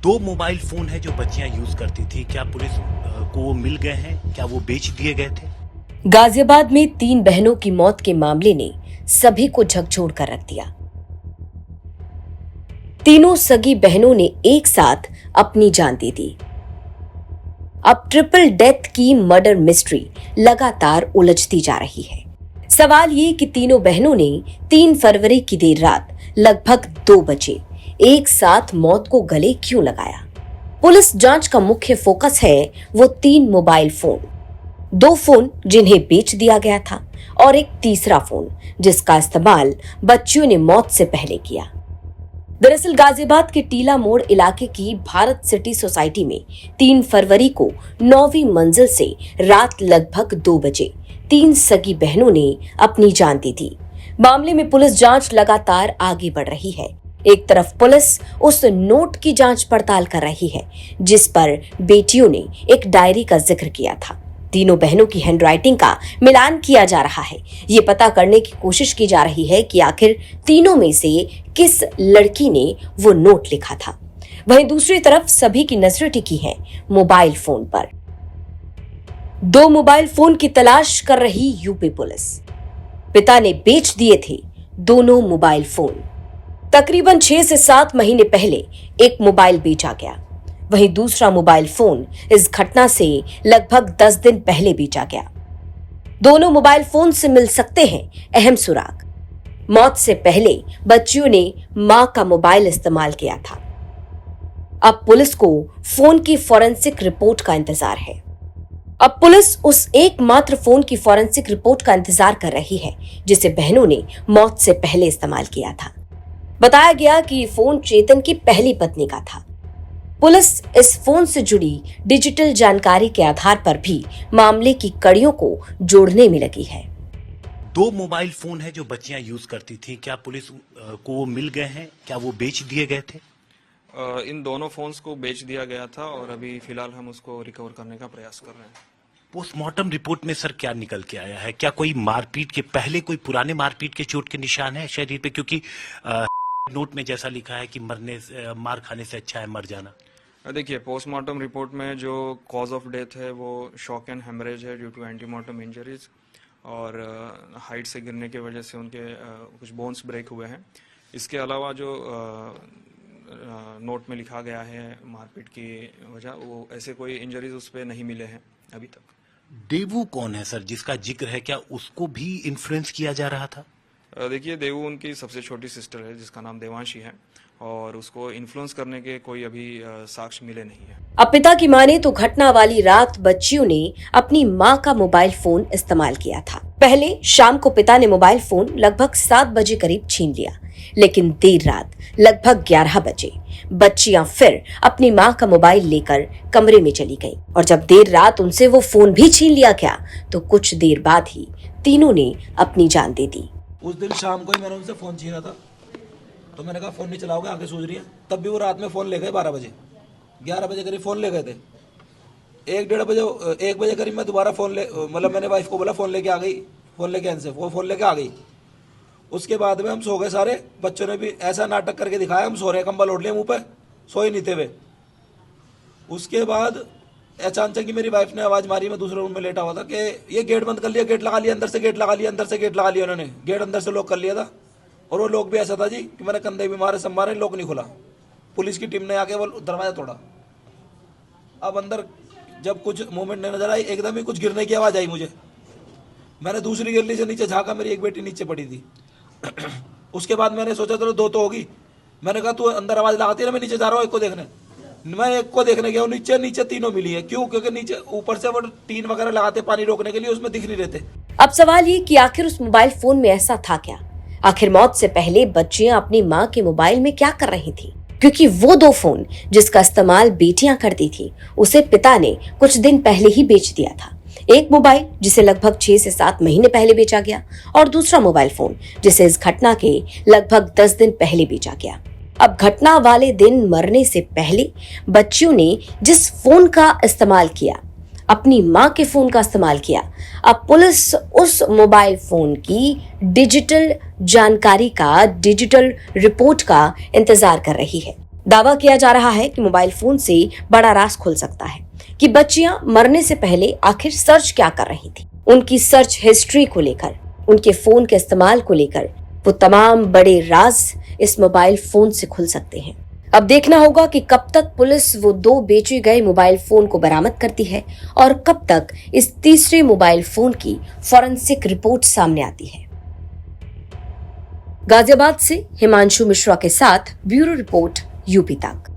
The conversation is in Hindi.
दो मोबाइल फोन है जो बच्चियां यूज करती थी। क्या पुलिस को वो मिल गए हैं? क्या वो बेच दिए गए थे? गाजियाबाद में 3 बहनों की मौत के मामले ने सभी को झकझोर कर रख दिया। तीनों सगी बहनों ने एक साथ अपनी जान दे दी। अब ट्रिपल डेथ की मर्डर मिस्ट्री लगातार उलझती जा रही है। सवाल ये कि तीनों बहनों ने 3 फरवरी की देर रात लगभग 2 बजे एक साथ मौत को गले क्यों लगाया? पुलिस जांच का मुख्य फोकस है वो 3 मोबाइल फोन, 2 फोन जिन्हें बेच दिया गया था और एक तीसरा फोन जिसका इस्तेमाल बच्चियों ने मौत से पहले किया। दरअसल गाजियाबाद के टीला मोड़ इलाके की भारत सिटी सोसाइटी में 3 फरवरी को 9वीं मंजिल से रात लगभग 2 बजे 3 सगी बहनों ने अपनी जान दी थी। मामले में पुलिस जांच लगातार आगे बढ़ रही है। एक तरफ पुलिस उस नोट की जांच पड़ताल कर रही है जिस पर बेटियों ने एक डायरी का जिक्र किया था। तीनों बहनों की हैंडराइटिंग का मिलान किया जा रहा है। ये पता करने की कोशिश की जा रही है कि आखिर तीनों में से किस लड़की ने वो नोट लिखा था। वहीं दूसरी तरफ सभी की नजरें टिकी हैं मोबाइल फोन पर। 2 मोबाइल फोन की तलाश कर रही यूपी पुलिस। पिता ने बेच दिए थे दोनों मोबाइल फोन। तकरीबन 6 से 7 महीने पहले एक मोबाइल बेचा गया, वहीं दूसरा मोबाइल फोन इस घटना से लगभग 10 दिन पहले बेचा गया। दोनों मोबाइल फोन से मिल सकते हैं अहम सुराग। मौत से पहले बच्चियों ने मां का मोबाइल इस्तेमाल किया था। अब पुलिस को फोन की फॉरेंसिक रिपोर्ट का इंतजार है। अब पुलिस उस एकमात्र फोन की फॉरेंसिक रिपोर्ट का इंतजार कर रही है जिसे बहनों ने मौत से पहले इस्तेमाल किया था। बताया गया कि फोन चेतन की पहली पत्नी का था। पुलिस इस फोन से जुड़ी डिजिटल जानकारी के आधार पर भी मामले की कड़ियों को जोड़ने में लगी है। 2 मोबाइल फोन है जो बच्चियां यूज करती थी। क्या पुलिस को वो मिल गए हैं? क्या वो बेच दिए गए थे? इन दोनों फोन्स को बेच दिया गया था और अभी फिलहाल हम उसको रिकवर करने का प्रयास कर रहे हैं। पोस्टमार्टम रिपोर्ट में सर क्या निकल के आया है? क्या कोई मारपीट के पहले कोई पुराने मारपीट के चोट के निशान है शरीर पे? क्योंकि नोट में जैसा लिखा है कि मार खाने से अच्छा है मर जाना। देखिए, पोस्टमार्टम रिपोर्ट में जो कॉज ऑफ डेथ है वो शॉक एंड हेमरेज है ड्यू टू एंटीमार्टम इंजरीज और हाइट से गिरने की वजह से उनके कुछ बोन्स ब्रेक हुए हैं। इसके अलावा जो नोट में लिखा गया है मारपीट की वजह, वो ऐसे कोई इंजरीज उस पर नहीं मिले हैं अभी तक। देवू कौन है सर जिसका जिक्र है? क्या उसको भी इन्फ्लुएंस किया जा रहा था? देखिए, देवू उनकी सबसे छोटी सिस्टर है जिसका नाम देवांशी है और उसको इन्फ्लुएंस करने के कोई अभी साक्ष्य मिले नहीं है। अब पिता की माने तो घटना वाली रात बच्चियों ने अपनी मां का मोबाइल फोन इस्तेमाल किया था। पहले शाम को पिता ने मोबाइल फोन लगभग 7 बजे करीब छीन लिया, लेकिन देर रात लगभग 11 बजे बच्चियां फिर अपनी मां का मोबाइल लेकर कमरे में चली गईं और जब देर रात उनसे वो फोन भी छीन लिया गया तो कुछ देर बाद ही तीनों ने अपनी जान दे दी। उस दिन शाम को ही मैंने उनसे फ़ोन छीना था, तो मैंने कहा फ़ोन नहीं चलाओगे, आंखें सूज रही हैं। तब भी वो रात में फ़ोन ले गए 12 बजे, 11 बजे करीब फ़ोन ले गए थे। 1 बजे करीब मैं दोबारा मतलब मैंने वाइफ को बोला फ़ोन लेके आ गई, फ़ोन लेके इनसे वो फ़ोन लेके आ गई। उसके बाद में हम सो गए सारे। बच्चों ने भी ऐसा नाटक करके दिखाया, हम सो रहे, कंबल ओढ़ लिए मुँह पर, सो ही नहीं थे वे। उसके बाद अचानक ही मेरी वाइफ ने आवाज़ मारी, मैं दूसरे रूम में लेटा हुआ था, कि ये गेट बंद कर लिया, गेट लगा लिया, अंदर से गेट लगा लिया, अंदर से गेट लगा लिया। उन्होंने गेट अंदर से लॉक कर लिया था और वो लॉक भी ऐसा था जी कि मैंने कंधे भी मारे, सब मारे, लॉक नहीं खुला। पुलिस की टीम ने आके वो दरवाज़ा तोड़ा। अब अंदर जब कुछ मूवमेंट नहीं नजर आई, एकदम ही कुछ गिरने की आवाज़ आई मुझे। मैंने दूसरी गली से नीचे झाँका, मेरी एक बेटी नीचे पड़ी थी। उसके बाद मैंने सोचा चलो 2 तो होगी। मैंने कहा तू अंदर आवाज़ लगाती है ना, मैं नीचे जा रहा हूँ एक को देखने। मैं एक को देखने गया, नीचे तीनों मिली है। क्यों? क्योंकि नीचे ऊपर से वो टीन वगैरह लगाते पानी रोकने के लिए, उसमें दिख नहीं रहते। अब सवाल ये कि आखिर उस मोबाइल फोन में ऐसा था क्या? आखिर मौत से पहले बच्चियां अपनी मां के मोबाइल में क्या कर रही थी? क्योंकि वो 2 फोन जिसका इस्तेमाल बेटियां करती थी उसे पिता ने कुछ दिन पहले ही बेच दिया था। एक मोबाइल जिसे लगभग 6 से 7 महीने पहले बेचा गया और दूसरा मोबाइल फोन जिसे इस घटना के लगभग 10 दिन पहले बेचा गया। अब घटना वाले दिन मरने से पहले बच्चियों ने जिस फोन का इस्तेमाल किया, अपनी मां के फोन का इस्तेमाल किया। अब पुलिस उस मोबाइल फोन की डिजिटल जानकारी का, डिजिटल रिपोर्ट का इंतजार कर रही है। दावा किया जा रहा है कि मोबाइल फोन से बड़ा राज खुल सकता है कि बच्चियां मरने से पहले आखिर सर्च क्या कर रही थी। उनकी सर्च हिस्ट्री को लेकर, उनके फोन के इस्तेमाल को लेकर वो तमाम बड़े राज इस मोबाइल फोन से खुल सकते हैं। अब देखना होगा कि कब तक पुलिस वो 2 बेचे गए मोबाइल फोन को बरामद करती है और कब तक इस तीसरे मोबाइल फोन की फॉरेंसिक रिपोर्ट सामने आती है। गाजियाबाद से हिमांशु मिश्रा के साथ ब्यूरो रिपोर्ट यूपी तक।